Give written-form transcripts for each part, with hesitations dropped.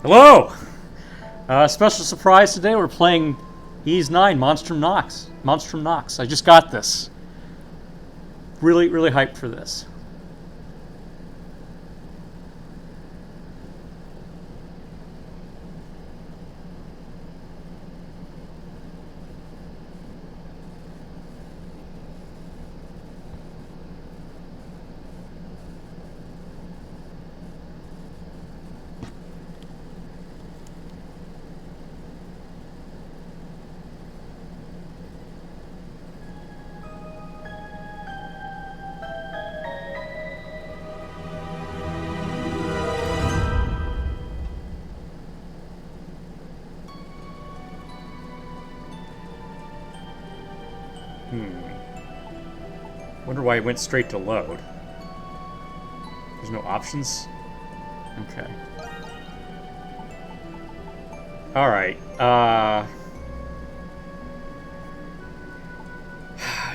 Hello! Special surprise today, we're playing Ys 9, Monstrum Nox. Monstrum Nox. I just got this. Really, really hyped for this. Wonder why it went straight to load. There's no options? Okay. Alright,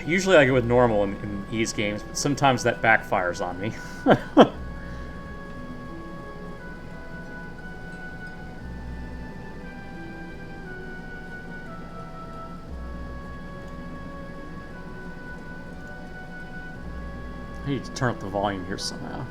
usually I go with normal in Ys games, but sometimes that backfires on me. I need to turn up the volume here somehow.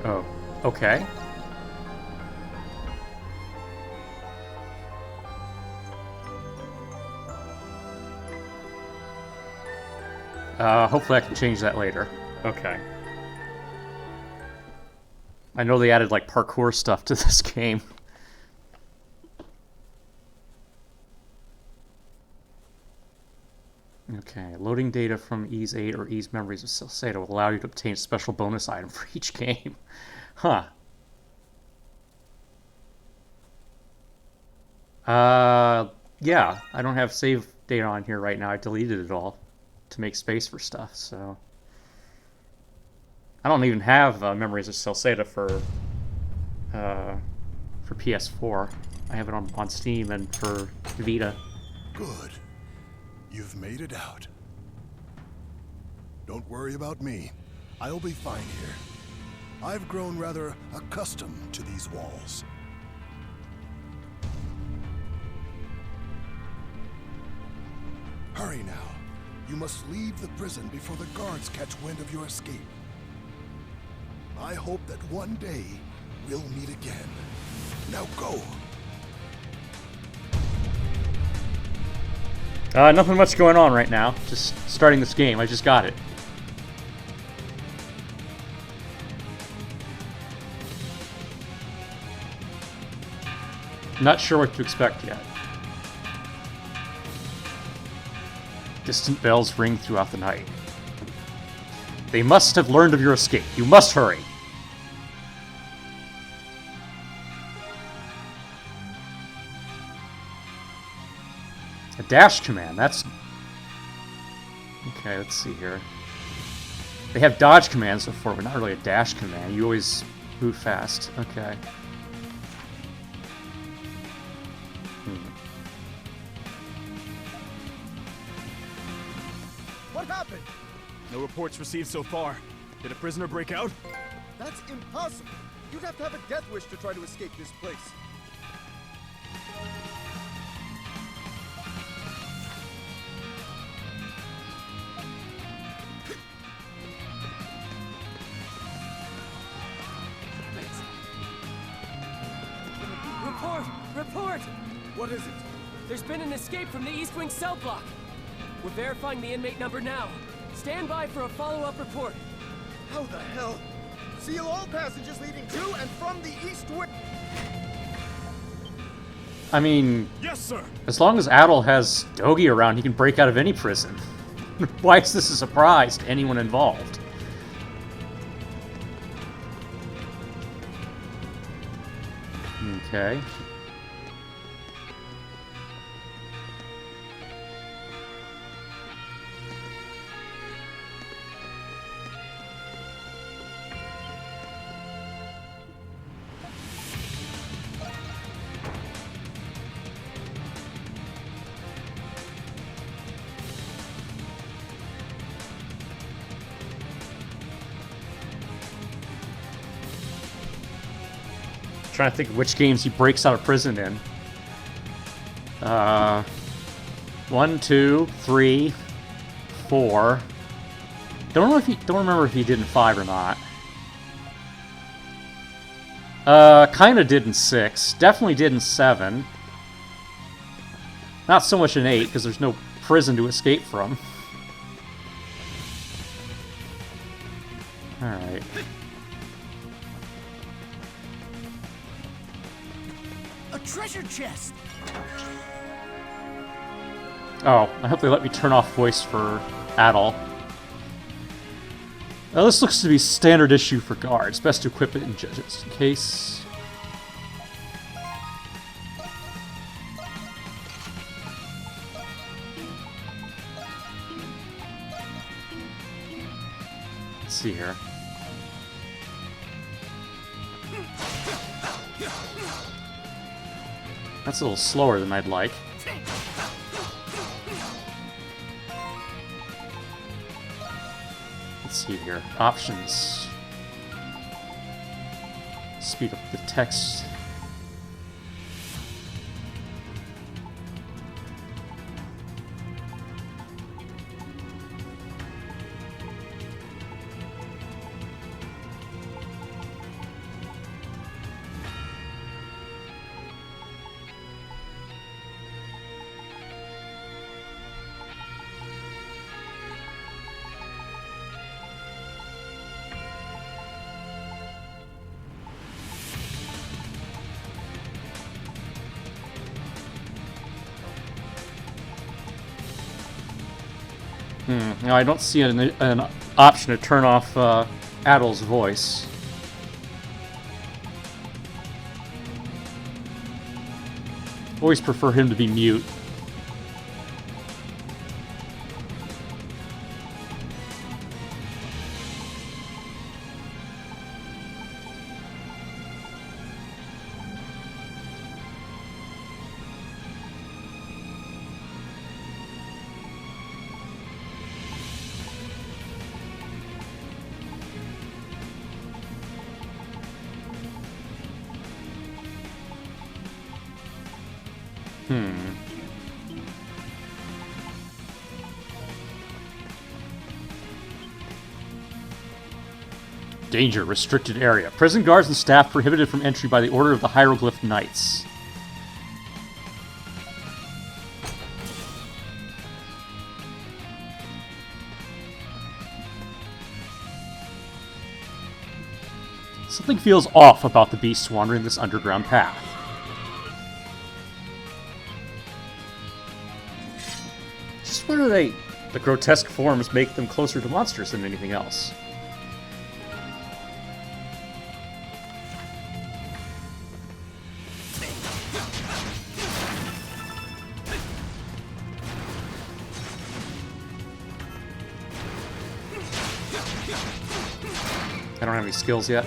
Oh, okay. Hopefully I can change that later. Okay. I know they added, like, parkour stuff to this game. Okay, loading data from Ys 8 or Ys Memories of Salcedo will allow you to obtain a special bonus item for each game. Huh. Yeah, I don't have save data on here right now. I deleted it all to make space for stuff, so... I don't even have Memories of Salcedo for PS4. I have it on Steam and for Vita. Good. You've made it out. Don't worry about me. I'll be fine here. I've grown rather accustomed to these walls. Hurry now. You must leave the prison before the guards catch wind of your escape. I hope that one day we'll meet again. Now go. Nothing much going on right now. Just starting this game. I just got it. Not sure what to expect yet. Distant bells ring throughout the night. They must have learned of your escape. You must hurry. A dash command, that's... Okay, let's see here. They have dodge commands before, but not really a dash command. You always boot fast. Okay. What happened? happened? No reports received so far. Did a prisoner break out? That's impossible. You'd have to have a death wish to try to escape this place. Report! What is it? There's been an escape from the East Wing cell block. We're verifying the inmate number now. Stand by for a follow-up report. How the hell? Seal all passages leading to and from the East Wing. I mean, Yes, sir. as long as Adol has Dogi around, he can break out of any prison. Why is this a surprise to anyone involved? Okay. Trying to think of which games he breaks out of prison in. 1, 2, 3, 4. Don't remember if he did in 5 or not. Kinda did in 6. Definitely did in 7. Not so much in 8, because there's no prison to escape from. Alright. A treasure chest! Oh, I hope they let me turn off voice for Adol. This looks to be standard issue for guards. Best to equip it in just in case. Let's see here. That's a little slower than I'd like. Let's see here. Options. Speed up the text. No, I don't see an option to turn off Adol's voice. Always prefer him to be mute. Danger. Restricted area. Prison guards and staff prohibited from entry by the order of the Hieroglyph Knights. Something feels off about the beasts wandering this underground path. Just wonder the grotesque forms make them closer to monsters than anything else. I don't have any skills yet.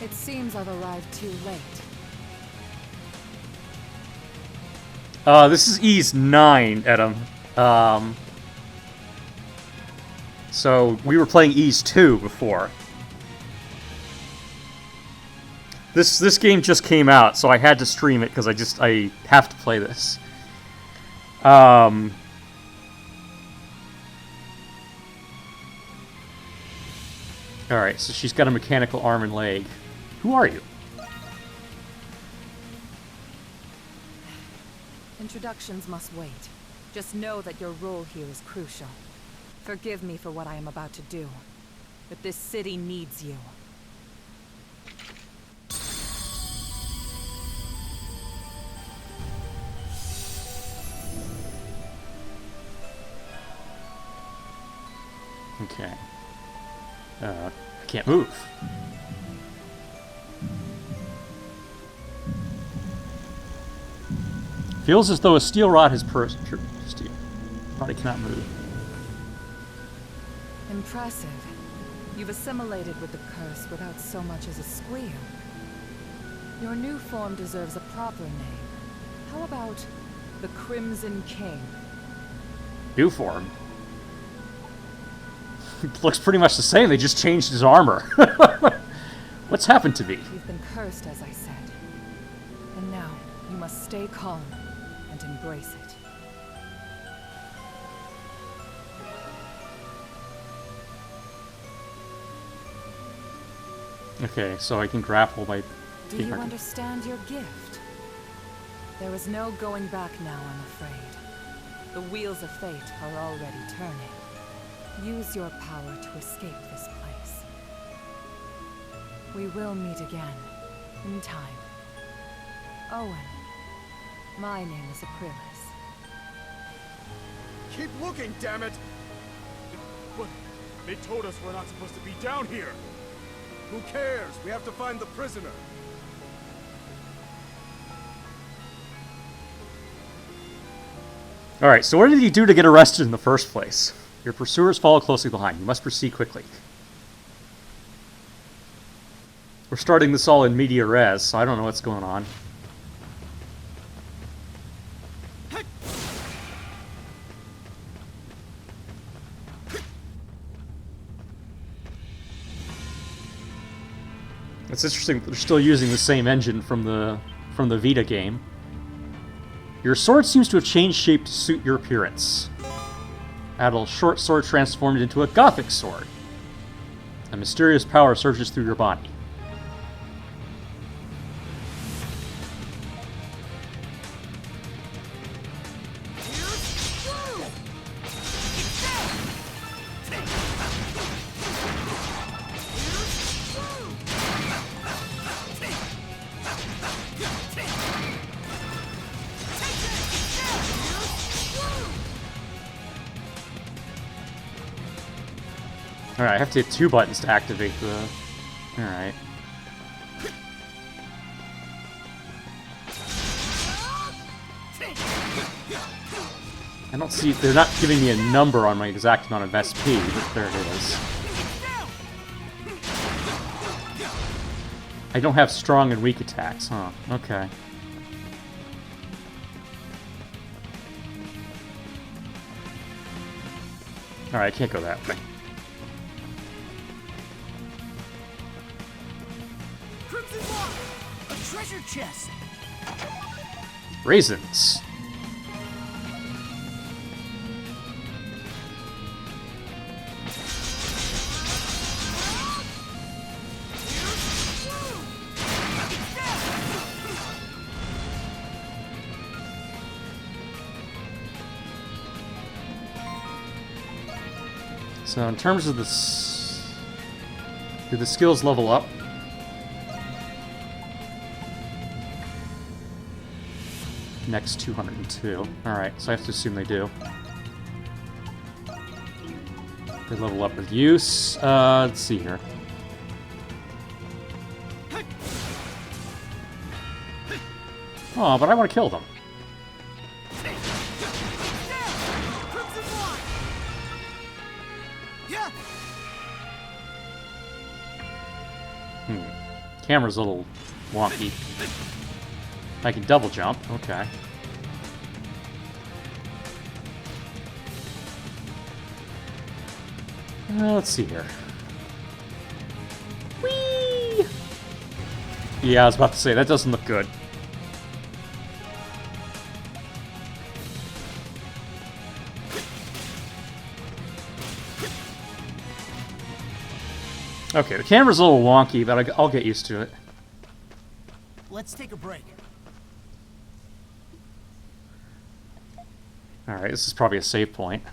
It seems I've arrived too late. This is Ease 9, Adam. So we were playing Ease 2 before. This game just came out, so I had to stream it because I have to play this. Alright, so she's got a mechanical arm and leg. Who are you? Introductions must wait. Just know that your role here is crucial. Forgive me for what I am about to do, but this city needs you. Okay. I can't move. Feels as though a steel rod has steel. Body cannot move. Impressive. You've assimilated with the curse without so much as a squeal. Your new form deserves a proper name. How about the Crimson King? New form? Looks pretty much the same, they just changed his armor. What's happened to me? You've been cursed, as I said. And now, you must stay calm and embrace it. Okay, so I can grapple by... Do you understand your gift? There is no going back now, I'm afraid. The wheels of fate are already turning. Use your power to escape this place. We will meet again, in time. Owen, my name is Aprilis. Keep looking, damn it! But they told us we're not supposed to be down here. Who cares? We have to find the prisoner. Alright, so what did he do to get arrested in the first place? Your pursuers follow closely behind. You must proceed quickly. We're starting this all in media res, so I don't know what's going on. It's interesting that they're still using the same engine from the Vita game. Your sword seems to have changed shape to suit your appearance. Adol's short sword transformed into a Gothic sword. A mysterious power surges through your body. Alright, I have to hit 2 buttons to activate the... Alright. I don't see... They're not giving me a number on my exact amount of SP, but there it is. I don't have strong and weak attacks, huh? Okay. Alright, I can't go that way. Treasure chest. Raisins. So in terms of this, do the skills level up? Next 202. Alright, so I have to assume they do. They level up with use. Let's see here. Oh, but I want to kill them. Camera's a little wonky. I can double jump. Okay. Let's see here. Whee! Yeah, I was about to say, that doesn't look good. Okay, the camera's a little wonky, but I'll get used to it. Let's take a break. Alright, this is probably a save point.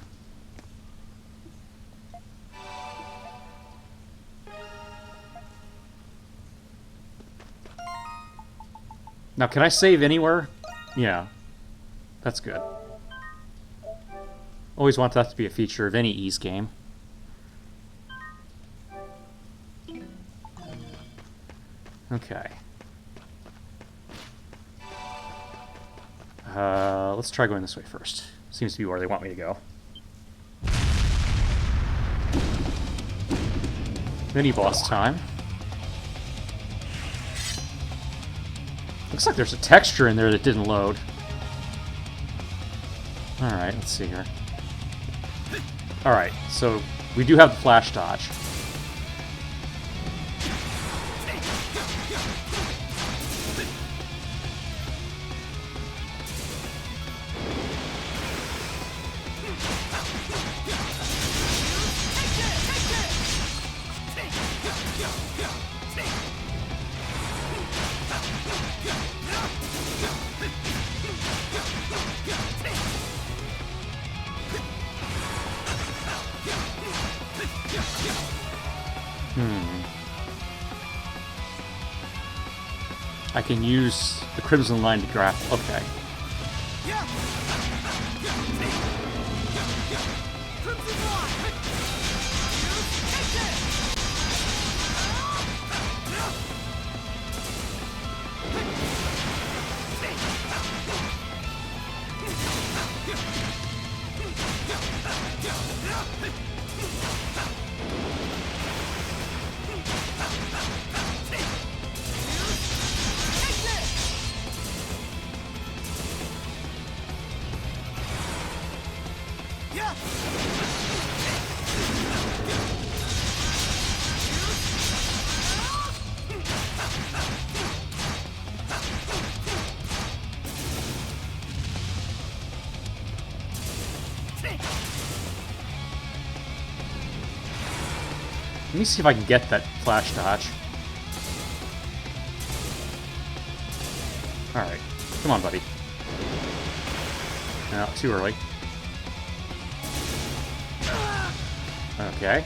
Now, can I save anywhere? Yeah. That's good. Always want that to be a feature of any Ys game. Okay. Let's try going this way first. Seems to be where they want me to go. Mini-boss time. Looks like there's a texture in there that didn't load. Alright, let's see here. Alright, so we do have the flash dodge. I can use the Crimson Line to grab. Okay. Let me see if I can get that flash dodge. Alright. Come on, buddy. No, too early. Okay.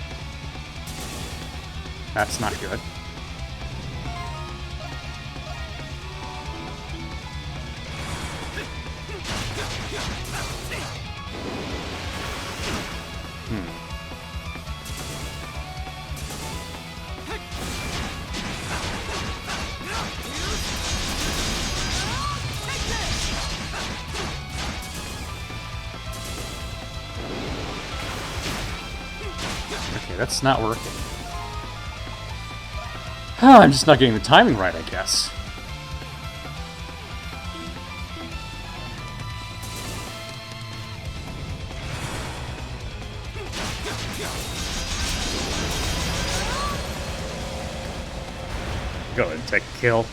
That's not good. Okay, that's not working. Oh, I'm just not getting the timing right, I guess. Go ahead and take a kill.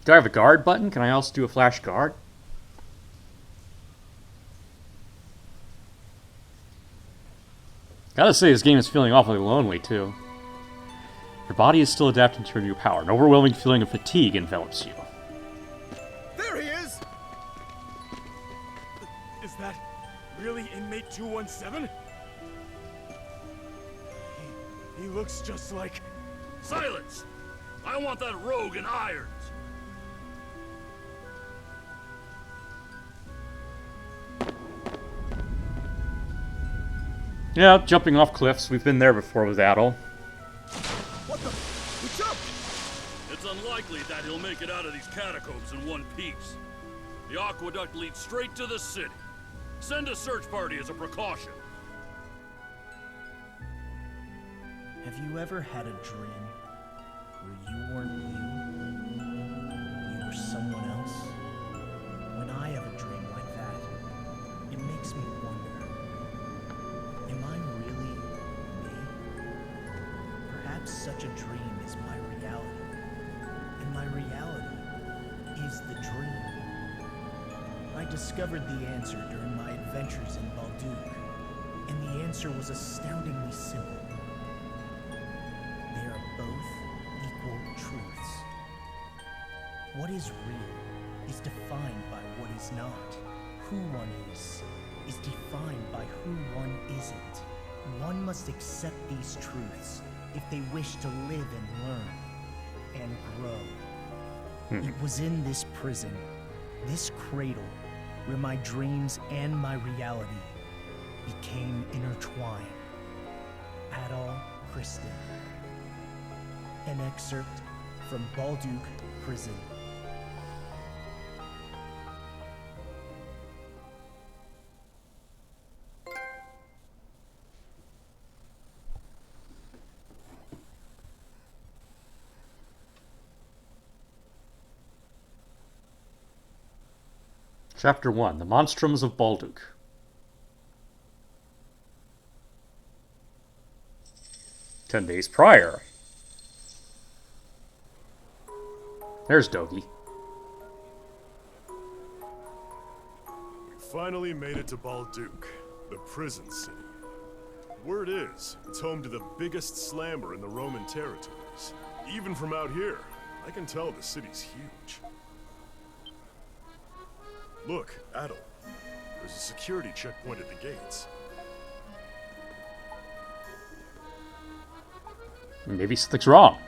Do I have a guard button? Can I also do a flash guard? Gotta say, this game is feeling awfully lonely, too. Your body is still adapting to your new power. An overwhelming feeling of fatigue envelops you. There he is! Is that really inmate 217? He looks just like... Silence! I want that rogue in irons! Yeah, jumping off cliffs. We've been there before with Adol. What the? He jumped! It's unlikely that he'll make it out of these catacombs in one piece. The aqueduct leads straight to the city. Send a search party as a precaution. Have you ever had a dream where you weren't you? You were someone else? When I have a dream like that, it makes me wonder, am I really me? Perhaps such a dream is my reality, and my reality is the dream. I discovered the answer during my adventures in Balduc, and the answer was astoundingly simple. They are both equal truths. What is real is defined by what is not. Who one is defined by who one isn't. One must accept these truths if they wish to live and learn and grow. It was in this prison, this cradle, where my dreams and my reality became intertwined. Adol Kristen. An excerpt from Balduc Prison. Chapter 1, The Monstrums of Balduc. "10 days prior." There's Dogi. We finally made it to Balduc, the prison city. Word is, it's home to the biggest slammer in the Roman territories. Even from out here, I can tell the city's huge. Look, Adol. There's a security checkpoint at the gates. Maybe something's wrong.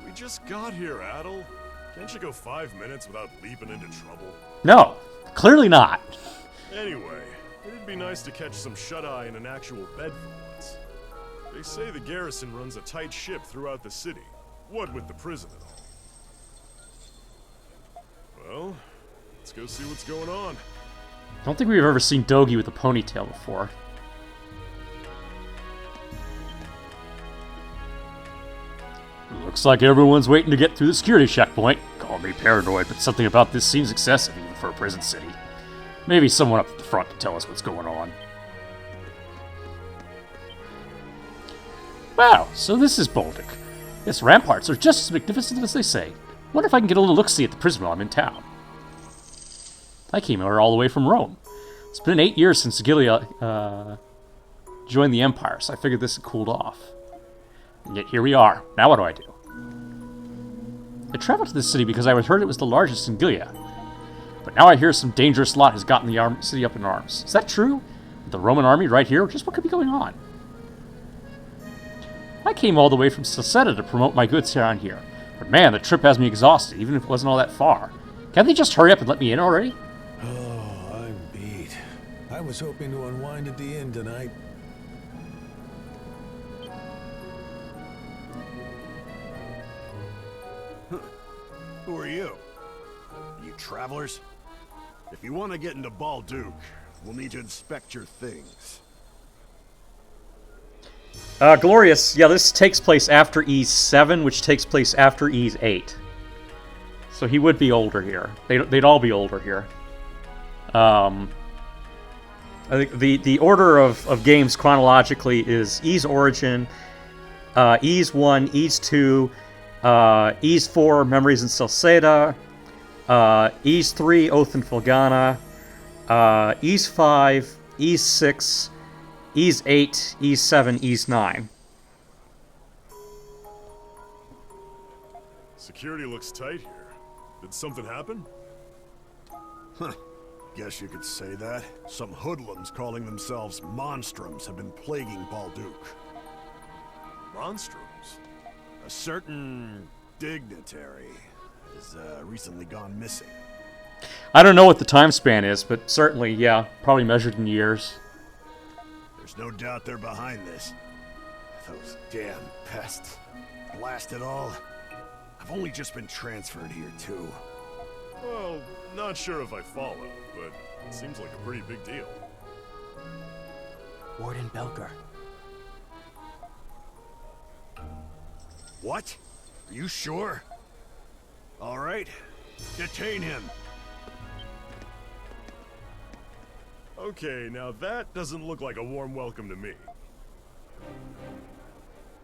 We just got here, Adol. Can't you go 5 minutes without leaping into trouble? No, clearly not. Anyway, it'd be nice to catch some shut-eye in an actual bed for once. They say the garrison runs a tight ship throughout the city. What with the prison and all. Well, let's go see what's going on. I don't think we've ever seen Dogi with a ponytail before. Looks like everyone's waiting to get through the security checkpoint. Call me paranoid, but something about this seems excessive even for a prison city. Maybe someone up at the front can tell us what's going on. Wow, so this is Balduc. Its ramparts are just as magnificent as they say. Wonder if I can get a little look-see at the prison while I'm in town. I came here all the way from Rome. It's been 8 years since Gilia joined the Empire, so I figured this had cooled off. And yet here we are. Now what do I do? I traveled to this city because I had heard it was the largest in Gilead. But now I hear some dangerous lot has gotten the city up in arms. Is that true? The Roman army right here? Just what could be going on? I came all the way from Salsetta to promote my goods around here. But man, the trip has me exhausted, even if it wasn't all that far. Can't they just hurry up and let me in already? Oh, I'm beat. I was hoping to unwind at the inn tonight. Who are you? Are you travelers? If you want to get into Balduc, we'll need to inspect your things. Glorious. Yeah, this takes place after Ease 7, which takes place after Ease 8. So he would be older here. They'd all be older here. I think the order of games chronologically is Ease Origin, Ease 1, Ease 2, Ease 4, Memories in Salsetta, Ease 3, Oath in Fulgana, Ease 5, Ease 6, Ease 8, Ease 7, Ease 9. Security looks tight here. Did something happen? Huh. Guess you could say that. Some hoodlums calling themselves Monstrums have been plaguing Balduc. Monstrums? A certain dignitary has recently gone missing. I don't know what the time span is, but certainly, yeah, probably measured in years. There's no doubt they're behind this. Those damn pests. Blast it all. I've only just been transferred here, too. Well, not sure if I follow, but it seems like a pretty big deal. Warden Belger. What? Are you sure? All right. Detain him. Okay, now that doesn't look like a warm welcome to me.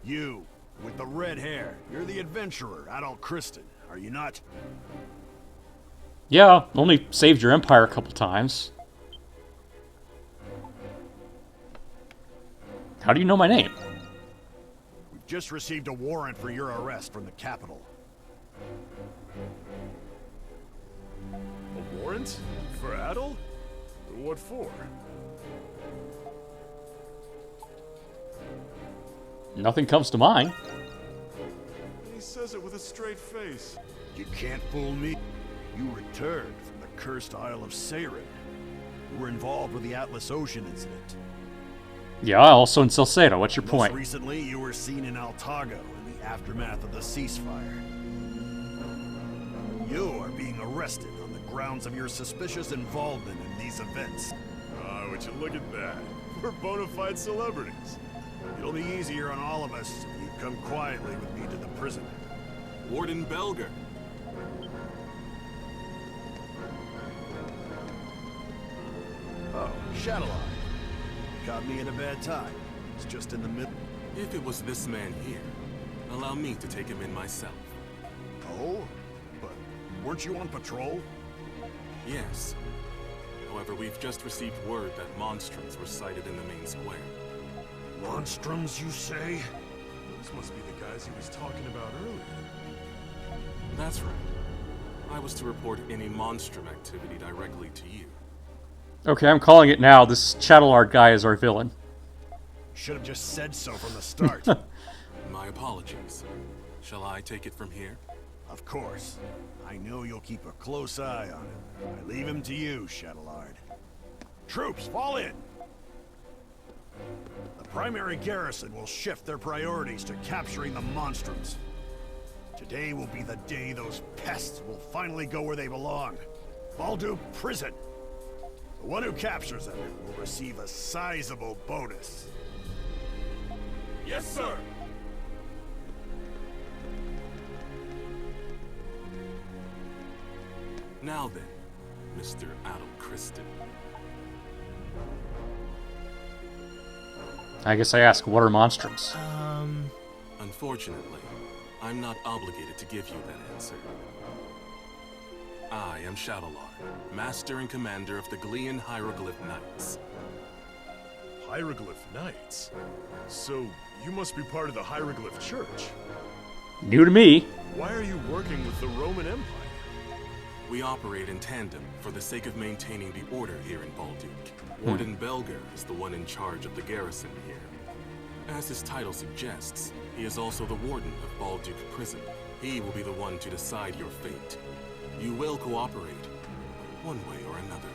You, with the red hair. You're the adventurer, Adol, are you not? Yeah, only saved your empire a couple times. How do you know my name? We've just received a warrant for your arrest from the capital. A warrant? For Adol? What for? Nothing comes to mind. He says it with a straight face. You can't fool me. You returned from the cursed Isle of Seirin. You were involved with the Atlas Ocean incident. Yeah, also in Salcedo. What's your point? Most recently, you were seen in Altago in the aftermath of the ceasefire. You are being arrested on the grounds of your suspicious involvement in these events. Would you look at that? We're bona fide celebrities. It'll be easier on all of us if you come quietly with me to the prison. Warden Belger. Oh, Shadowline. Caught me at a bad time. It's just in the middle. If it was this man here, allow me to take him in myself. Oh? But weren't you on patrol? Yes. However, we've just received word that monstrums were sighted in the main square. Monstrums, you say? Those must be the guys he was talking about earlier. That's right. I was to report any monstrum activity directly to you. Okay, I'm calling it now. This Chattelard guy is our villain. Should have just said so from the start. My apologies. Shall I take it from here? Of course. I know you'll keep a close eye on him. I leave him to you, Shadowlard. Troops, fall in! The primary garrison will shift their priorities to capturing the monstrums. Today will be the day those pests will finally go where they belong. Balduke Prison. The one who captures them will receive a sizable bonus. Yes, sir! Now then, Mr. Adol. I guess I ask, what are monstrums? Unfortunately, I'm not obligated to give you that answer. I am Shadowlord, Master and Commander of the Glean Hieroglyph Knights. Hieroglyph Knights? So, you must be part of the Hieroglyph Church. New to me. Why are you working with the Roman Empire? We operate in tandem for the sake of maintaining the order here in Balduke. Warden Belger is the one in charge of the garrison here. As his title suggests, he is also the warden of Balduke Prison. He will be the one to decide your fate. You will cooperate, one way or another.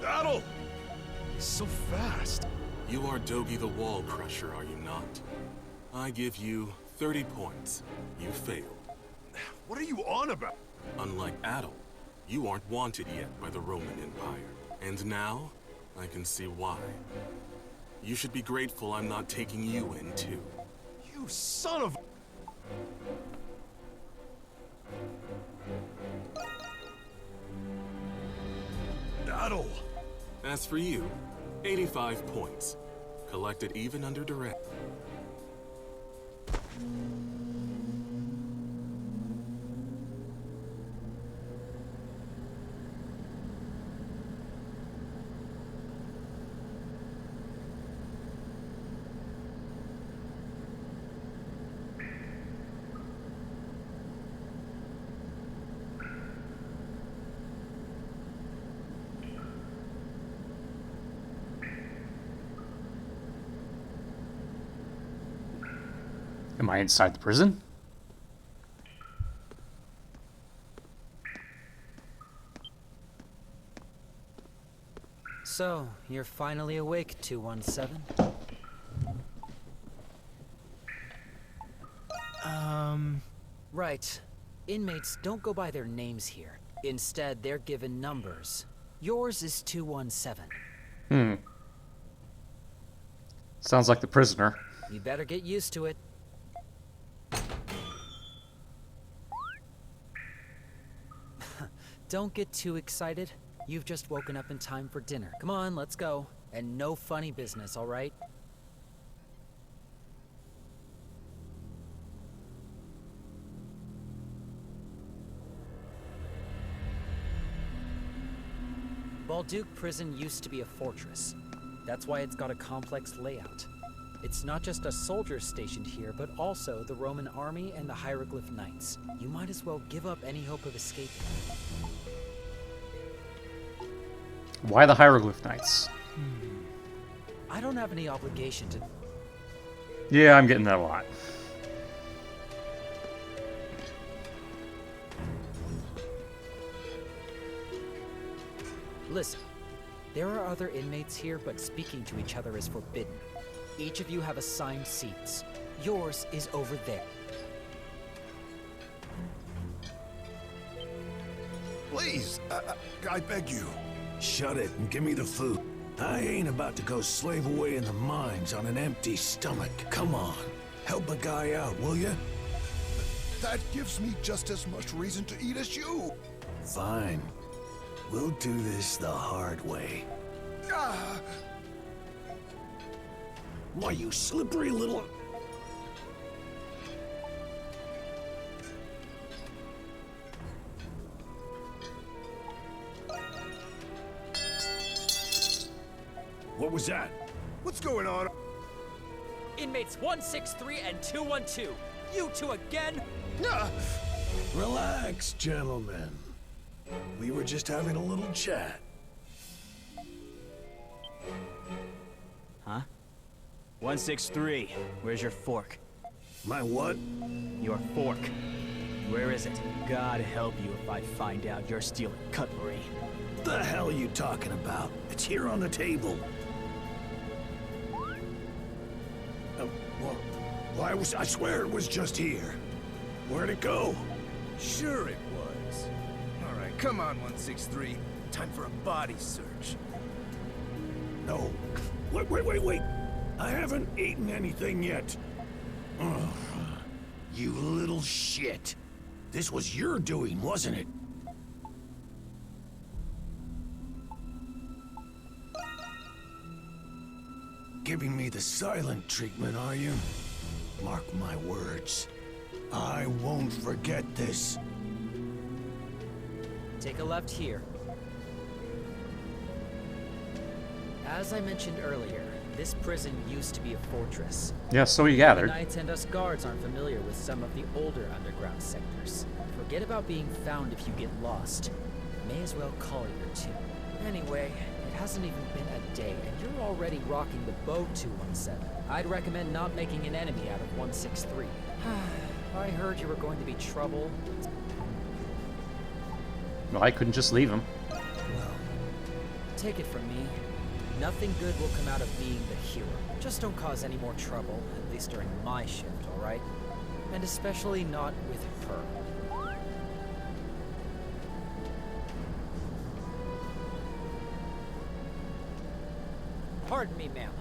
Adol! He's so fast. You are Dogi the Wall Crusher, are you not? I give you 30 points. You failed. What are you on about? Unlike Adol, you aren't wanted yet by the Roman Empire. And now, I can see why. You should be grateful I'm not taking you in, too. You son of... Adol! As for you, 85 points. Collected even under duress. Am I inside the prison? So, you're finally awake, 217? Right. Inmates don't go by their names here. Instead, they're given numbers. Yours is 217. Sounds like the prisoner. You better get used to it. Don't get too excited. You've just woken up in time for dinner. Come on, let's go. And no funny business, all right? Balduke Prison used to be a fortress. That's why it's got a complex layout. It's not just a soldier stationed here, but also the Roman army and the Hieroglyph Knights. You might as well give up any hope of escaping. Why the Hieroglyph Knights? I don't have any obligation to... Yeah, I'm getting that a lot. Listen, there are other inmates here, but speaking to each other is forbidden. Each of you have assigned seats. Yours is over there. Please, I beg you. Shut it and give me the food. I ain't about to go slave away in the mines on an empty stomach. Come on, help a guy out, will ya? That gives me just as much reason to eat as you. Fine. We'll do this the hard way. Ah! Why, you slippery little... What was that? What's going on? Inmates 163 and 212. You two again? Ah! Relax, gentlemen. We were just having a little chat. Huh? 163, where's your fork? My what? Your fork. Where is it? God help you if I find out you're stealing cutlery. The hell are you talking about? It's here on the table. Well, I swear it was just here. Where'd it go? Sure it was. All right, come on, 163. Time for a body search. No. Wait. I haven't eaten anything yet. Ugh. You little shit. This was your doing, wasn't it? Giving me the silent treatment, are you? Mark my words. I won't forget this. Take a left here. As I mentioned earlier, this prison used to be a fortress. Yeah, so you The gathered. Knights and us guards aren't familiar with some of the older underground sectors. Forget about being found if you get lost. May as well call it your tune. Anyway, it hasn't even been a day, and you're already rocking the bow 217. I'd recommend not making an enemy out of 163. I heard you were going to be trouble. Well, I couldn't just leave him. Well, take it from me. Nothing good will come out of being the hero. Just don't cause any more trouble, at least during my shift, alright? And especially not with her. Pardon me, ma'am.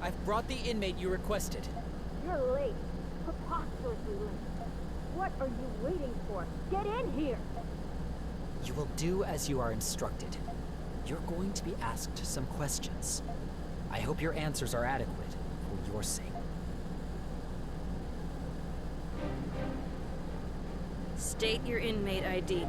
I've brought the inmate you requested. You're late. Preposterously late. What are you waiting for? Get in here! You will do as you are instructed. You're going to be asked some questions. I hope your answers are adequate, for your sake. State your inmate ID.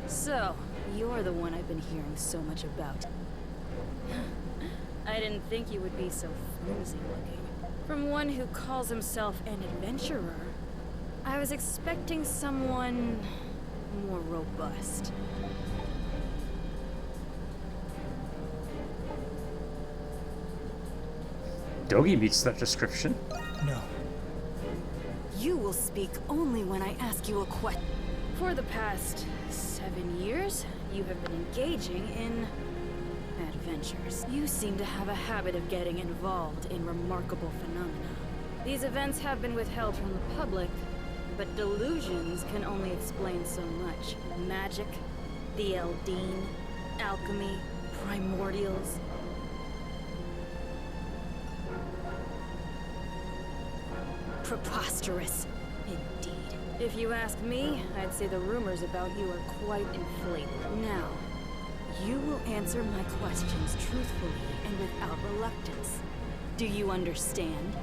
So, you're the one I've been hearing so much about. I didn't think you would be so flimsy looking. From one who calls himself an adventurer, I was expecting someone more robust. Dogi meets that description. No. You will speak only when I ask you a question. For the past 7 years, you have been engaging in adventures. You seem to have a habit of getting involved in remarkable phenomena. These events have been withheld from the public, but delusions can only explain so much. Magic, the Eldine, alchemy, primordials. Preposterous, indeed. If you ask me, I'd say the rumors about you are quite inflated. Now, you will answer my questions truthfully and without reluctance. Do you understand?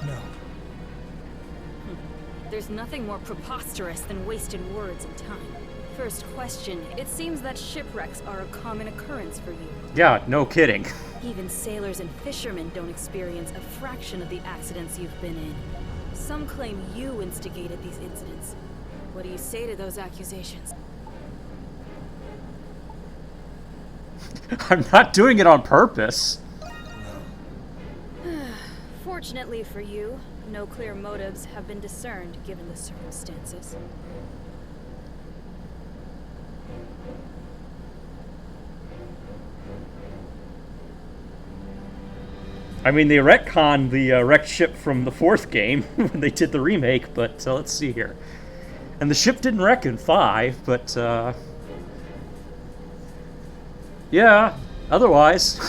No. There's nothing more preposterous than wasted words and time. First question, it seems that shipwrecks are a common occurrence for you. Yeah, no kidding. Even sailors and fishermen don't experience a fraction of the accidents you've been in. Some claim you instigated these incidents. What do you say to those accusations? I'm not doing it on purpose. Fortunately for you, no clear motives have been discerned given the circumstances. I mean, they retconned the wrecked ship from the 4th game when they did the remake, but let's see here. And the ship didn't wreck in 5, but yeah, otherwise.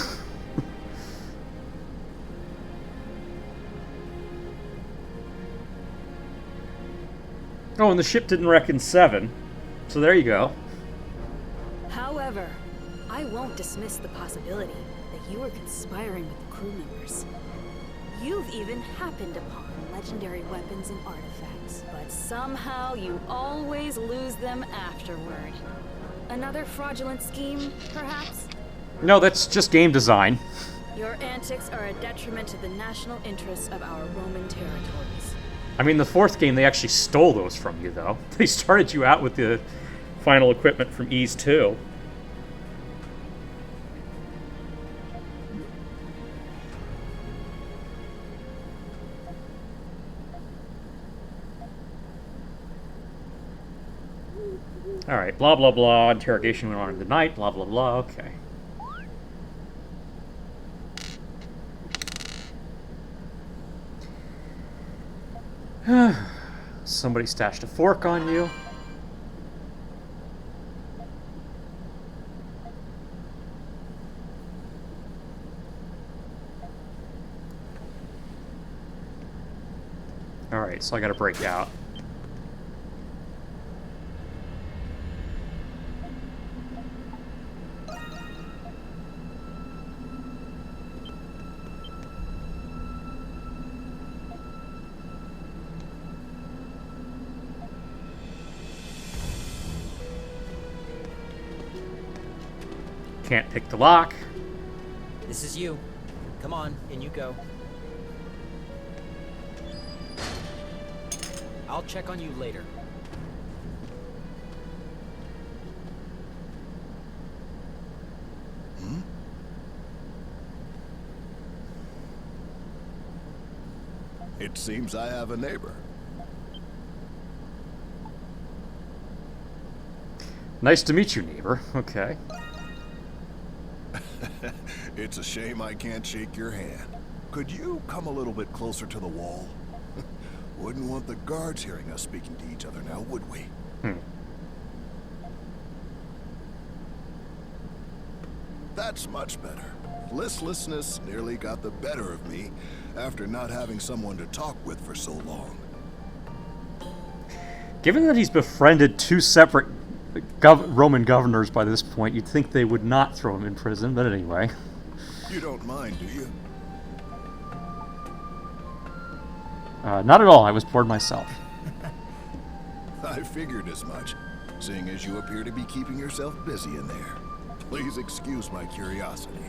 Oh, and the ship didn't wreck in 7, so there you go. However, I won't dismiss the possibility that you were conspiring with the crew members. You've even happened upon legendary weapons and artifacts, but somehow you always lose them afterward. Another fraudulent scheme, perhaps? No, that's just game design. Your antics are a detriment to the national interests of our Roman territories. I mean, the 4th game, they actually stole those from you, though. They started you out with the final equipment from Ys 2. Alright, blah blah blah, interrogation went on in the night, blah blah blah, okay. Somebody stashed a fork on you. Alright, so I gotta break out. Can't pick the lock. This is you. Come on, in you go. I'll check on you later. It seems I have a neighbor. Nice to meet you, neighbor. Okay. It's a shame I can't shake your hand. Could you come a little bit closer to the wall? Wouldn't want the guards hearing us speaking to each other now, would we? That's much better. Listlessness nearly got the better of me after not having someone to talk with for so long. Given that he's befriended 2 separate Roman governors by this point, you'd think they would not throw him in prison, but anyway. You don't mind, do you? Not at all. I was bored myself. I figured as much, seeing as you appear to be keeping yourself busy in there. Please excuse my curiosity.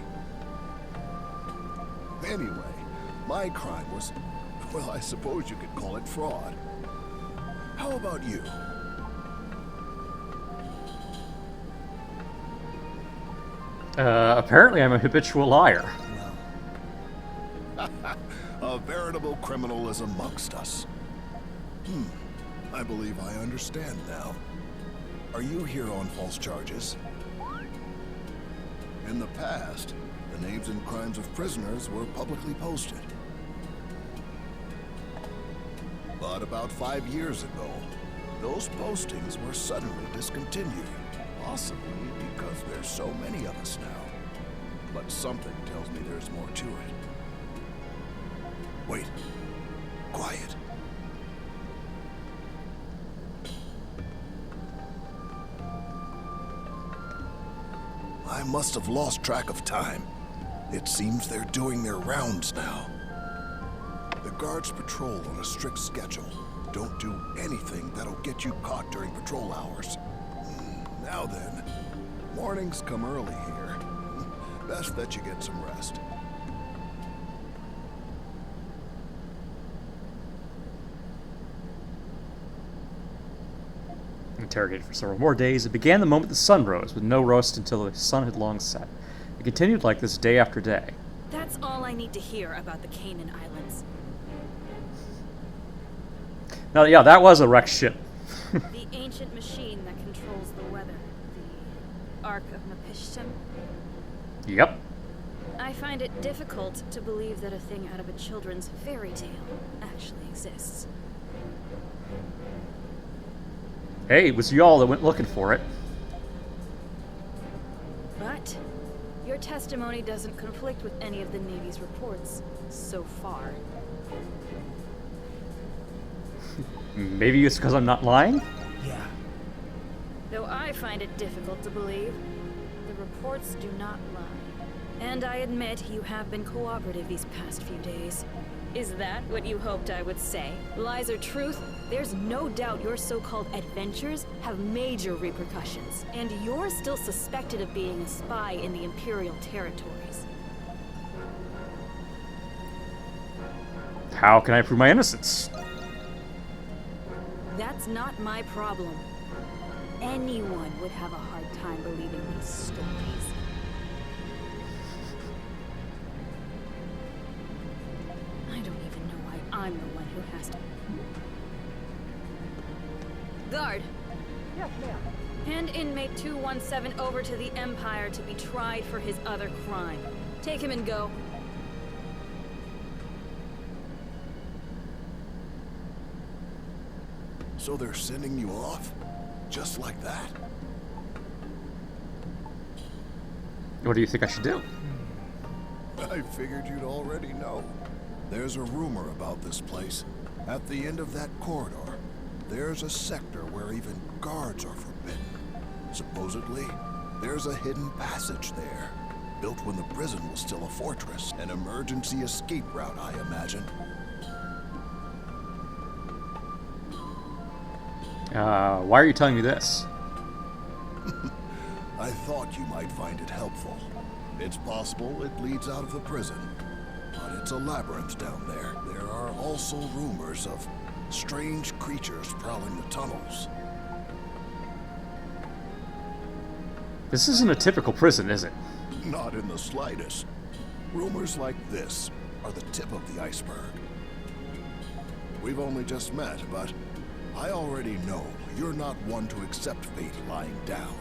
Anyway, my crime was, well, I suppose you could call it fraud. How about you? Apparently I'm a habitual liar. A veritable criminal is amongst us. I believe I understand now. Are you here on false charges? In the past, the names and crimes of prisoners were publicly posted. But about 5 years ago, those postings were suddenly discontinued. Possibly because there's so many of us now. But something tells me there's more to it. Wait. Quiet. I must have lost track of time. It seems they're doing their rounds now. The guards patrol on a strict schedule. Don't do anything that'll get you caught during patrol hours. Now then, mornings come early here. Best that you get some rest. Interrogated for several more days, it began the moment the sun rose, with no rest until the sun had long set. It continued like this day after day. That's all I need to hear about the Canaan Islands. Now, yeah, that was a wrecked ship. The ancient machine that controls the weather. The Ark of Napishtim. Yep. I find it difficult to believe that a thing out of a children's fairy tale actually exists. Hey, it was y'all that went looking for it. But your testimony doesn't conflict with any of the Navy's reports so far. Maybe it's because I'm not lying? Yeah. Though I find it difficult to believe, the reports do not lie. And I admit you have been cooperative these past few days. Is that what you hoped I would say? Lies or truth? There's no doubt your so-called adventures have major repercussions. And you're still suspected of being a spy in the Imperial territories. How can I prove my innocence? That's not my problem. Anyone would have a hard time believing these stories. I don't even know why I'm the one who has to... Guard! Yes, ma'am. Hand inmate 217 over to the Empire to be tried for his other crime. Take him and go. So they're sending you off? Just like that? What do you think I should do? I figured you'd already know. There's a rumor about this place. At the end of that corridor, there's a sector where even guards are forbidden. Supposedly, there's a hidden passage there, built when the prison was still a fortress. An emergency escape route, I imagine. Why are you telling me this? I thought you might find it helpful. It's possible it leads out of the prison, but it's a labyrinth down there. There are also rumors of strange creatures prowling the tunnels. This isn't a typical prison, is it? Not in the slightest. Rumors like this are the tip of the iceberg. We've only just met, but I already know you're not one to accept fate lying down.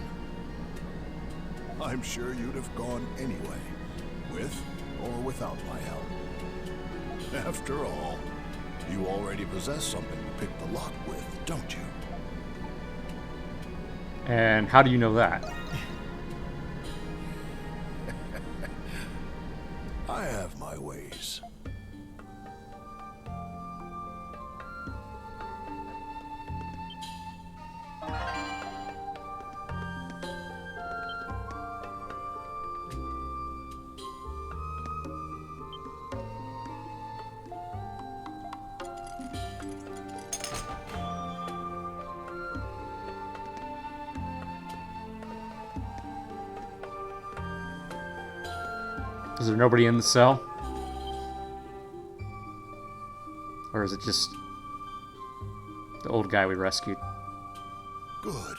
I'm sure you'd have gone anyway, with or without my help. After all, you already possess something to pick the lock with, don't you? And how do you know that? I have my ways. Is there nobody in the cell? Or is it just the old guy we rescued? Good.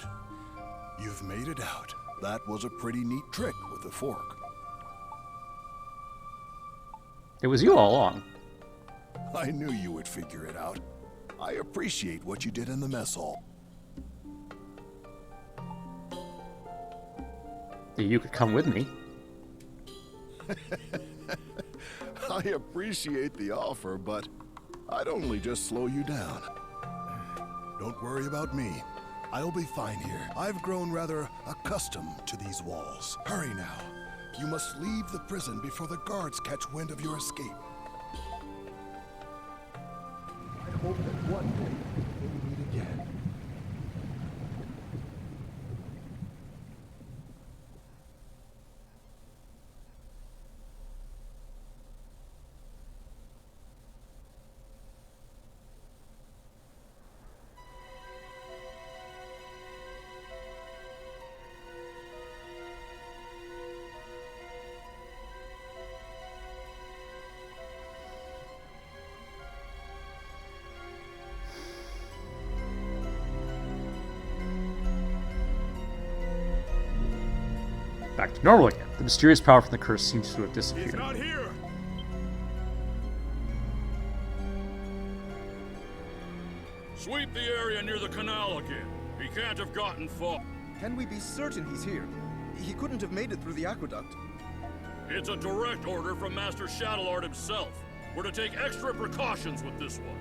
You've made it out. That was a pretty neat trick with the fork. It was you all along. I knew you would figure it out. I appreciate what you did in the mess hall. You could come with me. I appreciate the offer, but I'd only just slow you down. Don't worry about me. I'll be fine here. I've grown rather accustomed to these walls. Hurry now. You must leave the prison before the guards catch wind of your escape. I hope that one day we'll meet again. Back to normal again. The mysterious power from the curse seems to have disappeared. He's not here! Sweep the area near the canal again. He can't have gotten far. Can we be certain he's here? He couldn't have made it through the aqueduct. It's a direct order from Master Shadowlord himself. We're to take extra precautions with this one.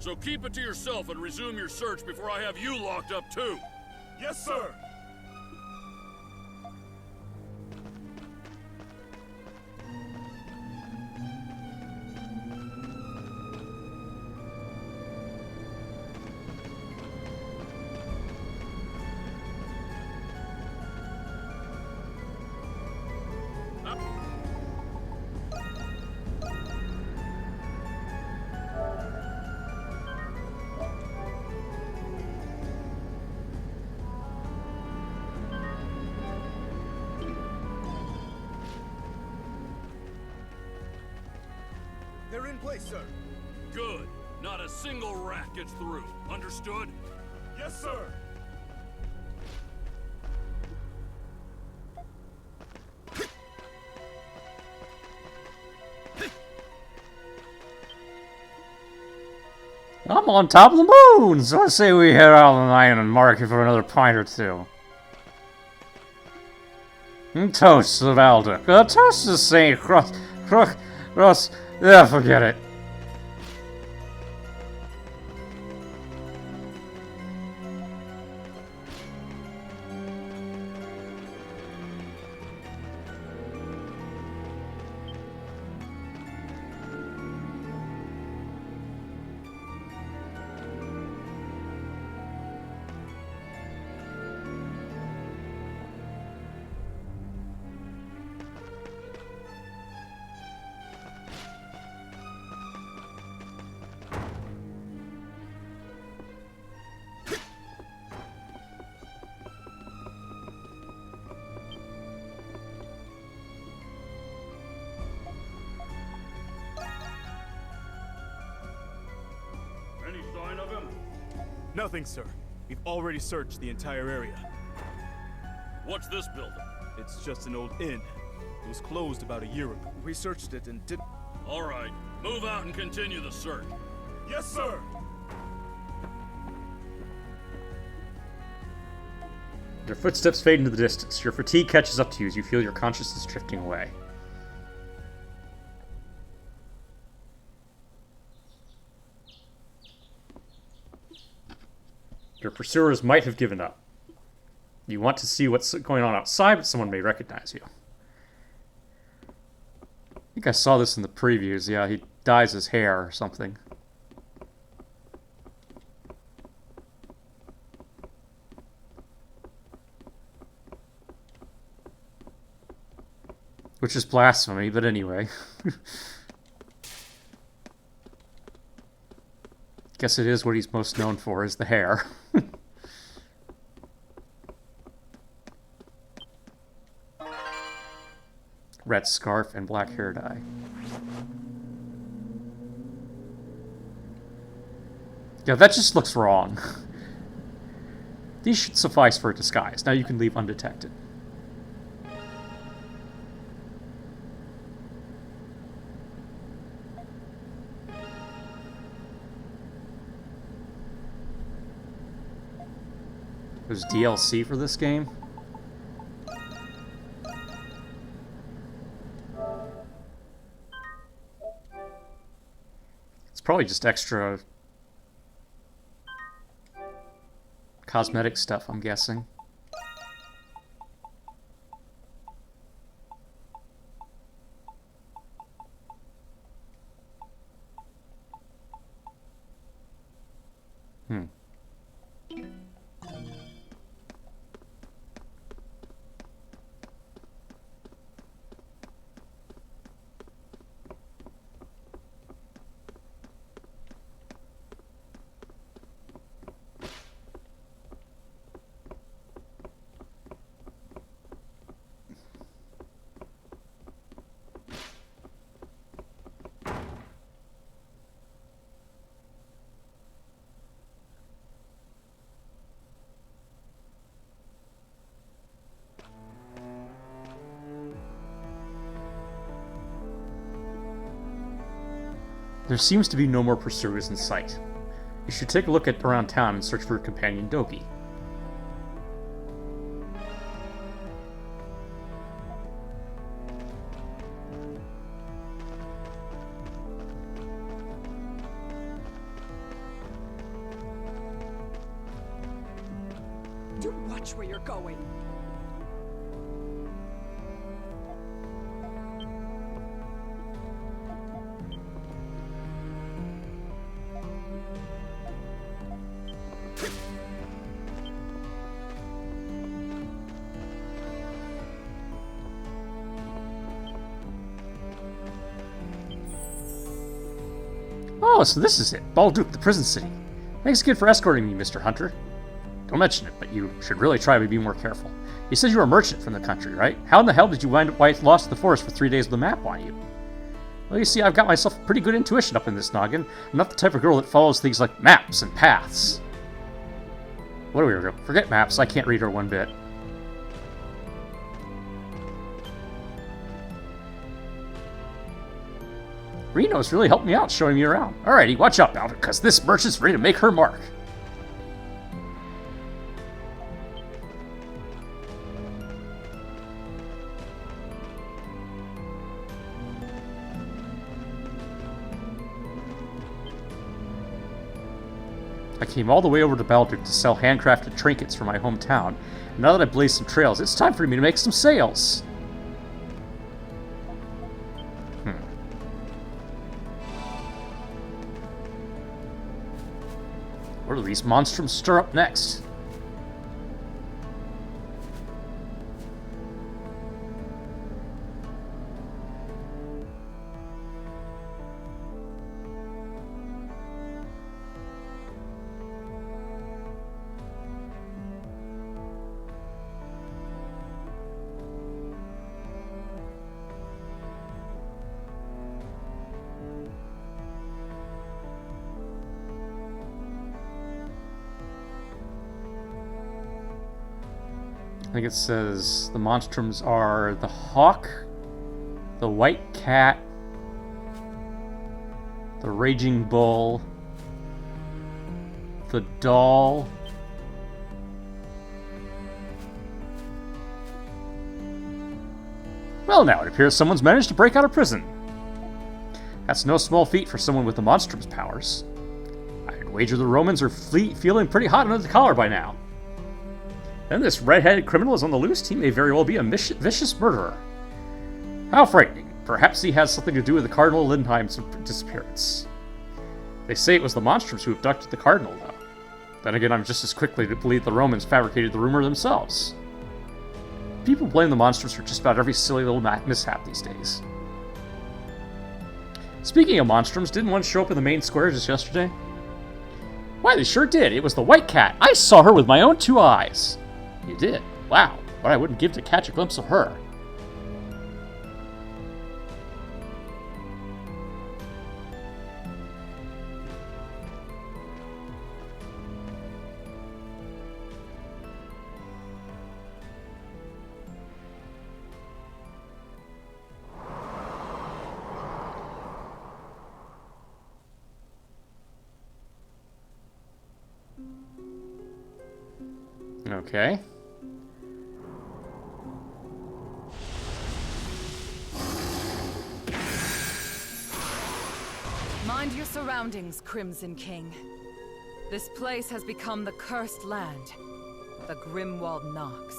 So keep it to yourself and resume your search before I have you locked up too. Yes, sir! They're in place, sir. Good. Not a single rat gets through. Understood? Yes, sir! I'm on top of the moon, so I say we head out on the night and market for another pint or two. Toast of Alda. Toast of Saint Cross. Yeah, forget it. Any sign of him? Nothing, sir. We've already searched the entire area. What's this building? It's just an old inn. It was closed about a year ago. We searched it and didn't... All right. Move out and continue the search. Yes, sir! Your footsteps fade into the distance. Your fatigue catches up to you as you feel your consciousness drifting away. Your pursuers might have given up. You want to see what's going on outside, but someone may recognize you. I think I saw this in the previews. Yeah, he dyes his hair or something. Which is blasphemy, but anyway. Guess it is what he's most known for, is the hair. Red scarf and black hair dye. Yeah, that just looks wrong. These should suffice for a disguise. Now you can leave undetected. There's DLC for this game? It's probably just extra cosmetic stuff, I'm guessing. There seems to be no more pursuers in sight. You should take a look around town and search for your companion Doki. Do watch where you're going. Oh, so this is it. Balduke, the prison city. Thanks again for escorting me, Mr. Hunter. Don't mention it, but you should really try to be more careful. You said you were a merchant from the country, right? How in the hell did you wind up lost in the forest for 3 days with a map on you? Well, you see, I've got myself a pretty good intuition up in this noggin. I'm not the type of girl that follows things like maps and paths. What do we do? Forget maps, I can't read her one bit. Reno's really helped me out showing me around. Alrighty, watch out, Albert, because this merchant's ready to make her mark. I came all the way over to Balduke to sell handcrafted trinkets for my hometown. Now that I've blazed some trails, it's time for me to make some sales. What do these monstrums stir up next? I think it says the monstrums are the hawk, the white cat, the raging bull, the doll, well, now it appears someone's managed to break out of prison. That's no small feat for someone with the monstrum's powers. I'd wager the Romans are feeling pretty hot under the collar by now. Then this red-headed criminal is on the loose. He may very well be a vicious murderer. How frightening. Perhaps he has something to do with the Cardinal Lindheim's disappearance. They say it was the monstrums who abducted the Cardinal, though. Then again, I'm just as quickly to believe the Romans fabricated the rumor themselves. People blame the monstrums for just about every silly little mishap these days. Speaking of monstrums, didn't one show up in the main square just yesterday? Why, they sure did. It was the White Cat. I saw her with my own 2 eyes. You did? Wow. What I wouldn't give to catch a glimpse of her. Okay. Mind your surroundings, Crimson King. This place has become the cursed land, the Grimwald Nox.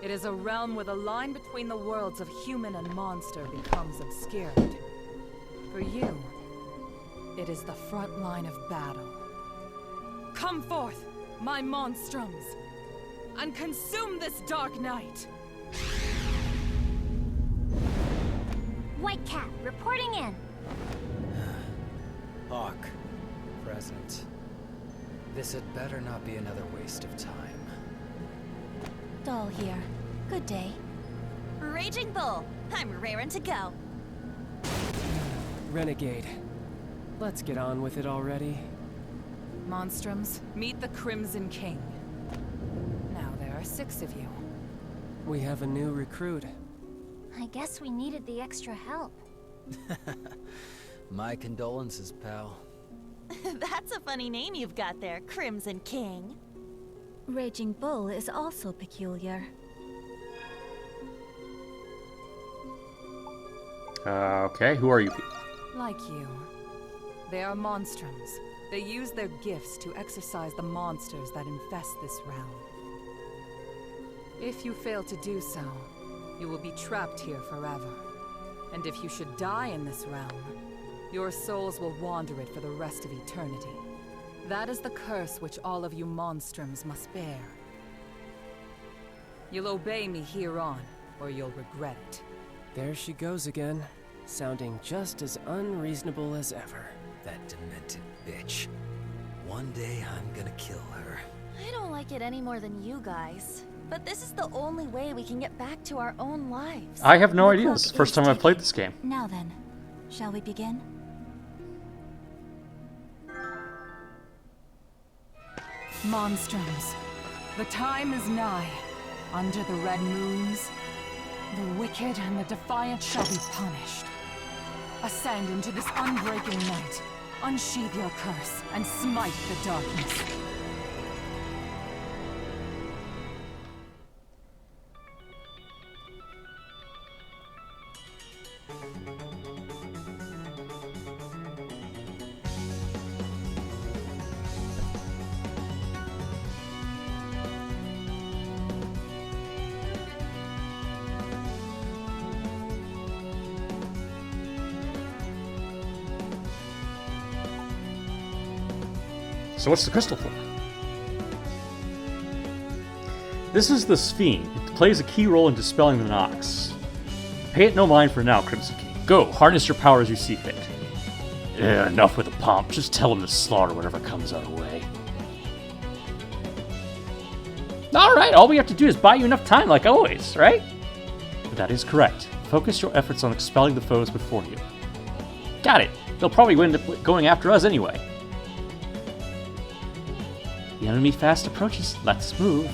It is a realm where the line between the worlds of human and monster becomes obscured. For you, it is the front line of battle. Come forth, my monstrums, and consume this dark night! White Cat, reporting in. Hawk, present. This had better not be another waste of time. Adol here. Good day. Raging Bull, I'm raring to go. Renegade. Let's get on with it already. Monstrums, meet the Crimson King. Now there are 6 of you. We have a new recruit. I guess we needed the extra help. My condolences, pal. That's a funny name you've got there, Crimson King. Raging Bull is also peculiar. Okay, who are you people? Like you. They are monstrums. They use their gifts to exorcise the monsters that infest this realm. If you fail to do so, you will be trapped here forever. And if you should die in this realm, your souls will wander it for the rest of eternity. That is the curse which all of you monstrums must bear. You'll obey me hereon, or you'll regret it. There she goes again, sounding just as unreasonable as ever. That demented bitch. One day I'm gonna kill her. I don't like it any more than you guys. But this is the only way we can get back to our own lives. I have no idea. It's the first time I've played this game. Now then, shall we begin? Monstrums, the time is nigh. Under the red moons, the wicked and the defiant shall be punished. Ascend into this unbreaking night, unsheathe your curse, and smite the darkness. So what's the crystal for? This is the Sphinx. It plays a key role in dispelling the Nox. Pay it no mind for now, Crimson King. Go, harness your power as you see fit. Enough with the pomp. Just tell him to slaughter whatever comes our way. Alright, all we have to do is buy you enough time, like always, right? That is correct. Focus your efforts on expelling the foes before you. Got it. They'll probably end up going after us anyway. The enemy fast approaches. Let's move.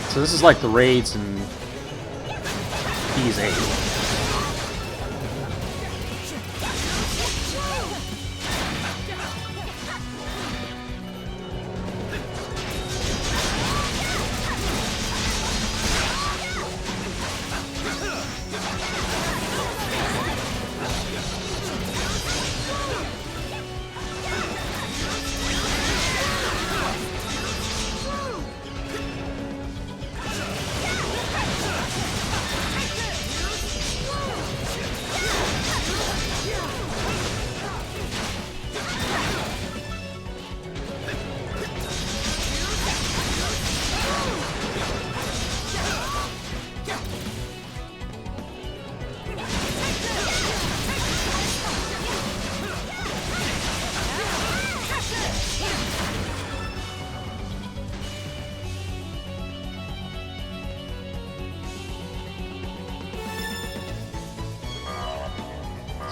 So this is like the raids in P8.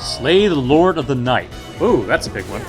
Slay the Lord of the Night. Ooh, that's a big one.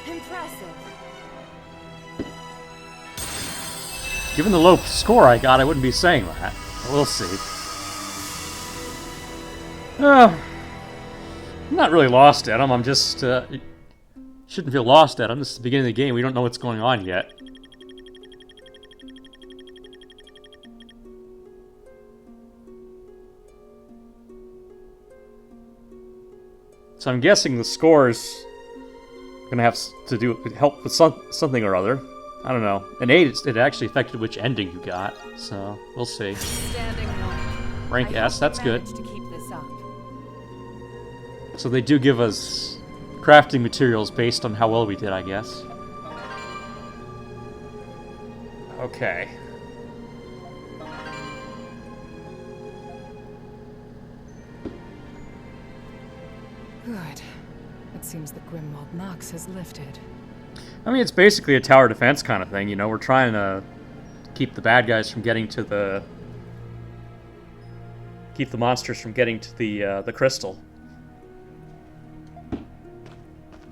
Impressive. Given the low score I got, I wouldn't be saying that. But we'll see. I'm not really lost at him. I'm just... shouldn't feel lost at him. This is the beginning of the game. We don't know what's going on yet. So I'm guessing the scores gonna have to help with something or other. I don't know. An 8, it actually affected which ending you got, so we'll see. Rank S, that's good. To keep this up. So they do give us crafting materials based on how well we did, I guess. Okay. Good. It seems the Grimwald Nox has lifted. I mean, it's basically a tower defense kind of thing, you know? We're trying to keep the bad guys from getting to the... keep the monsters from getting to the crystal.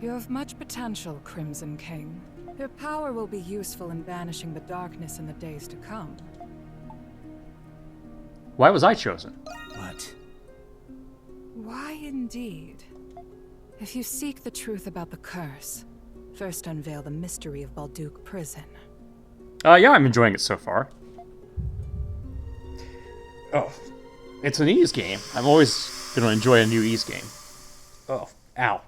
You have much potential, Crimson King. Your power will be useful in banishing the darkness in the days to come. Why was I chosen? What? Why indeed? If you seek the truth about the curse, first unveil the mystery of Balduke Prison. Yeah, I'm enjoying it so far. Oh, it's an Ys game. I'm always going to enjoy a new Ys game. Oh, ow.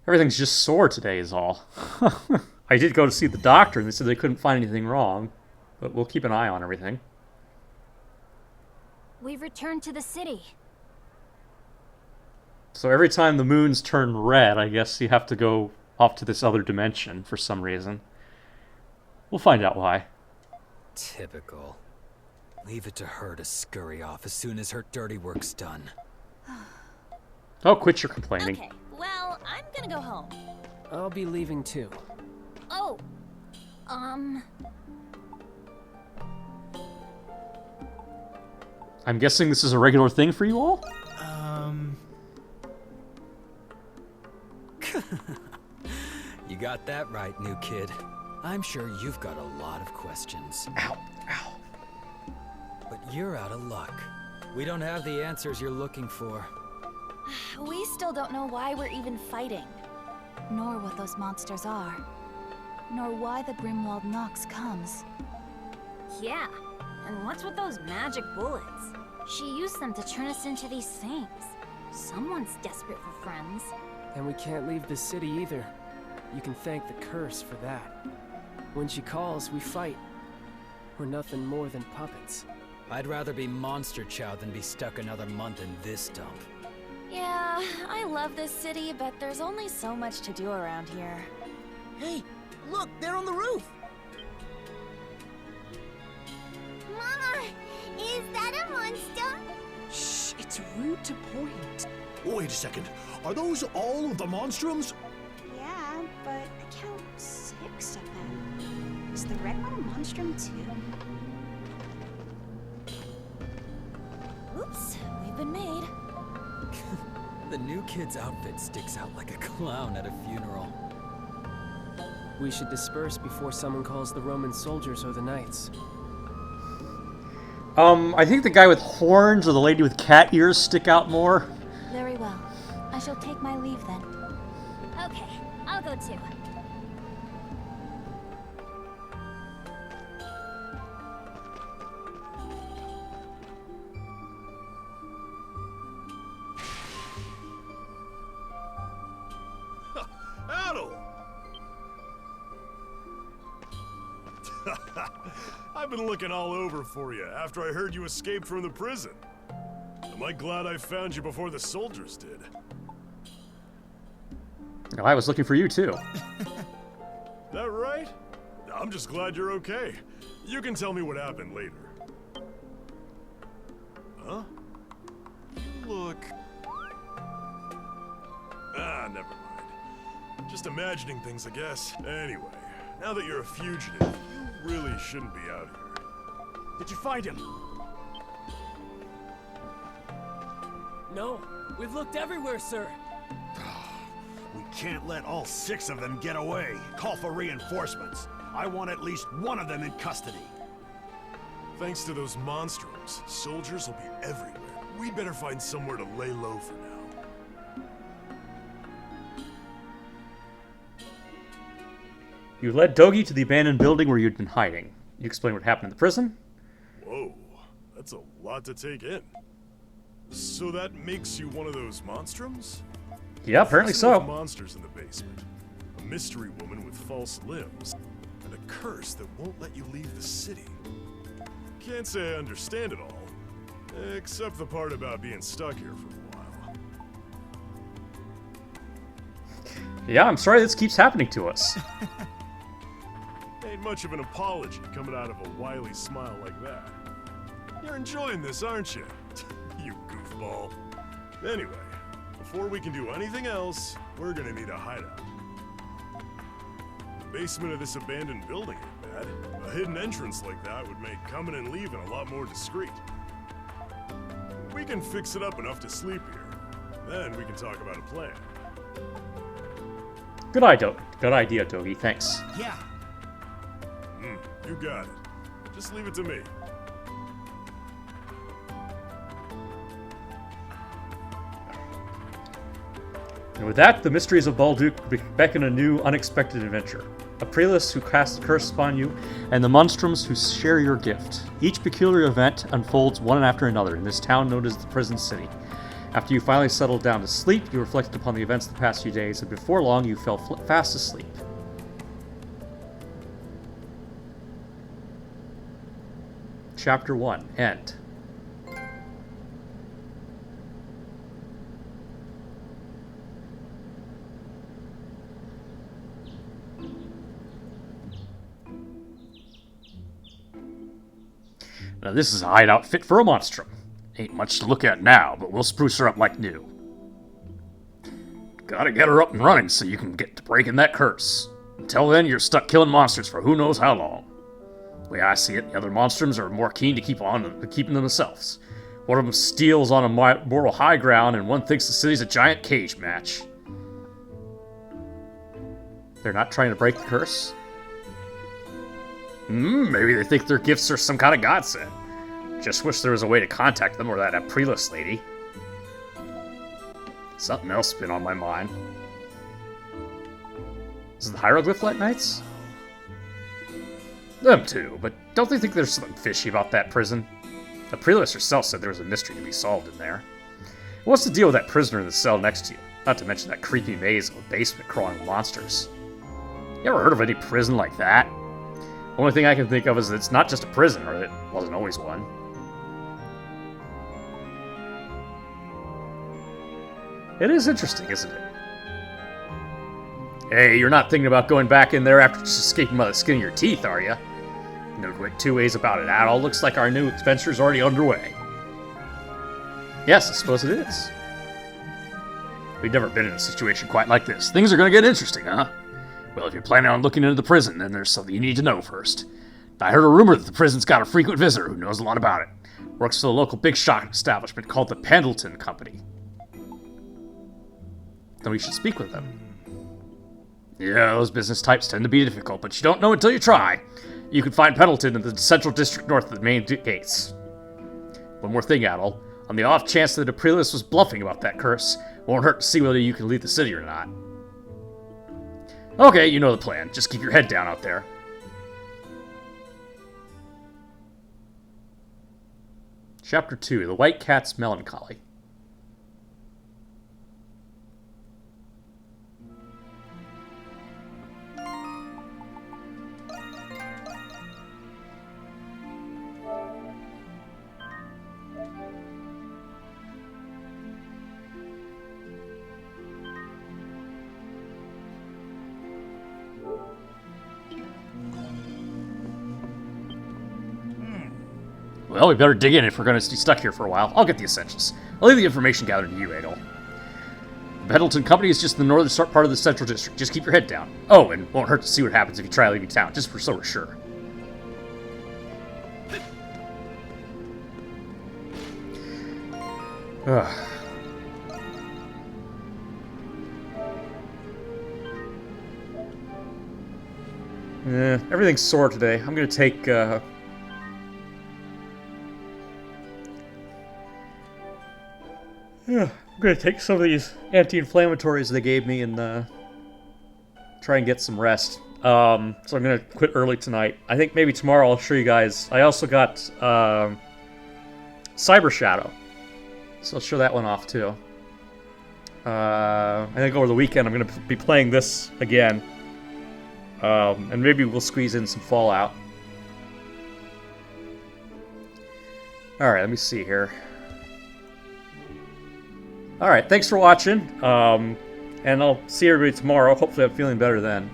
Everything's just sore today is all. I did go to see the doctor and they said they couldn't find anything wrong, but we'll keep an eye on everything. We've returned to the city. So every time the moons turn red, I guess you have to go off to this other dimension for some reason. We'll find out why. Typical. Leave it to her to scurry off as soon as her dirty work's done. Oh, quit your complaining. Okay, well, I'm gonna go home. I'll be leaving too. Oh. I'm guessing this is a regular thing for you all? You got that right, new kid. I'm sure you've got a lot of questions. Ow, ow. But you're out of luck. We don't have the answers you're looking for. We still don't know why we're even fighting. Nor what those monsters are. Nor why the Grimwald Nox comes. Yeah, and what's with those magic bullets? She used them to turn us into these things. Someone's desperate for friends. And we can't leave the city either. You can thank the curse for that. When she calls, we fight. We're nothing more than puppets. I'd rather be monster chow than be stuck another month in this dump. Yeah, I love this city, but there's only so much to do around here. Hey, look, they're on the roof! Mama, is that a monster? Shh, it's rude to point. Wait a second. Are those all of the monstrums? Yeah, but I count 6 of them. Is the red one a monstrum too? Oops, we've been made. The new kid's outfit sticks out like a clown at a funeral. We should disperse before someone calls the Roman soldiers or the knights. I think the guy with horns or the lady with cat ears stick out more. Very well. I shall take my leave then. Okay, I'll go too. been looking all over for you after I heard you escaped from the prison. Am I glad I found you before the soldiers did? No, I was looking for you too. That right? I'm just glad you're okay. You can tell me what happened later. Huh? You look... Ah, never mind. Just imagining things, I guess. Anyway, now that you're a fugitive, you really shouldn't be out here. Did you find him? No, we've looked everywhere, sir. We can't let all 6 of them get away. Call for reinforcements. I want at least one of them in custody. Thanks to those monstrums, soldiers will be everywhere. We better find somewhere to lay low for now. You led Dogi to the abandoned building where you'd been hiding. You explained what happened in the prison? Whoa, that's a lot to take in. So that makes you one of those monstrums? Yeah, apparently so. Monsters in the basement. A mystery woman with false limbs. And a curse that won't let you leave the city. Can't say I understand it all. Except the part about being stuck here for a while. Yeah, I'm sorry this keeps happening to us. Ain't much of an apology coming out of a wily smile like that. You're enjoying this, aren't you? You goofball. Anyway, before we can do anything else, we're gonna need a hideout. The basement of this abandoned building ain't bad. A hidden entrance like that would make coming and leaving a lot more discreet. We can fix it up enough to sleep here. Then we can talk about a plan. Good idea, Dogi. Thanks. Yeah. You got it. Just leave it to me. And with that, the mysteries of Balduke beckon a new, unexpected adventure. A Prelus who casts a curse upon you, and the monstrums who share your gift. Each peculiar event unfolds one after another in this town known as the Prison City. After you finally settled down to sleep, you reflected upon the events of the past few days, and before long you fell fast asleep. Chapter 1. End. Now this is a hideout fit for a monstrum. Ain't much to look at now, but we'll spruce her up like new. Gotta get her up and running so you can get to breaking that curse. Until then, you're stuck killing monsters for who knows how long. The way I see it, the other monstrums are more keen to keeping them themselves. One of them steals on a moral high ground, and one thinks the city's a giant cage match. They're not trying to break the curse? Maybe they think their gifts are some kind of godsend. Just wish there was a way to contact them or that Prelus lady. Something else has been on my mind. Is it the Hieroglyph Light Knights? Them too, but don't they think there's something fishy about that prison? The Prelus herself said there was a mystery to be solved in there. What's the deal with that prisoner in the cell next to you? Not to mention that creepy maze of a basement crawling with monsters. You ever heard of any prison like that? Only thing I can think of is that it's not just a prison, or it wasn't always one. It is interesting, isn't it? Hey, you're not thinking about going back in there after just escaping by the skin of your teeth, are you? No two ways about it. Adol looks like our new adventure's already underway. Yes, I suppose it is. We've never been in a situation quite like this. Things are gonna get interesting, huh? Well, if you're planning on looking into the prison, then there's something you need to know first. I heard a rumor that the prison's got a frequent visitor who knows a lot about it. Works for the local big shot establishment called the Pendleton Company. Then we should speak with them. Yeah, those business types tend to be difficult, but you don't know until you try. You can find Pendleton in the central district north of the main gates. One more thing, Adol. On the off chance that Prelus was bluffing about that curse, won't hurt to see whether you can leave the city or not. Okay, you know the plan. Just keep your head down out there. Chapter 2, The White Cat's Melancholy. Well, we better dig in if we're going to be stuck here for a while. I'll get the essentials. I'll leave the information gathered to you, Adol. The Pendleton Company is just in the northern part of the Central District. Just keep your head down. Oh, and it won't hurt to see what happens if you try leaving town, just so we're sure. Ugh. Everything's sore today. I'm gonna take, I'm gonna take some of these anti-inflammatories they gave me and, try and get some rest. So I'm gonna quit early tonight. I think maybe tomorrow I'll show you guys. I also got, Cyber Shadow. So I'll show that one off, too. I think over the weekend I'm gonna be playing this again. And maybe we'll squeeze in some Fallout. Alright, let me see here. Alright, thanks for watching. And I'll see everybody tomorrow. Hopefully I'm feeling better then.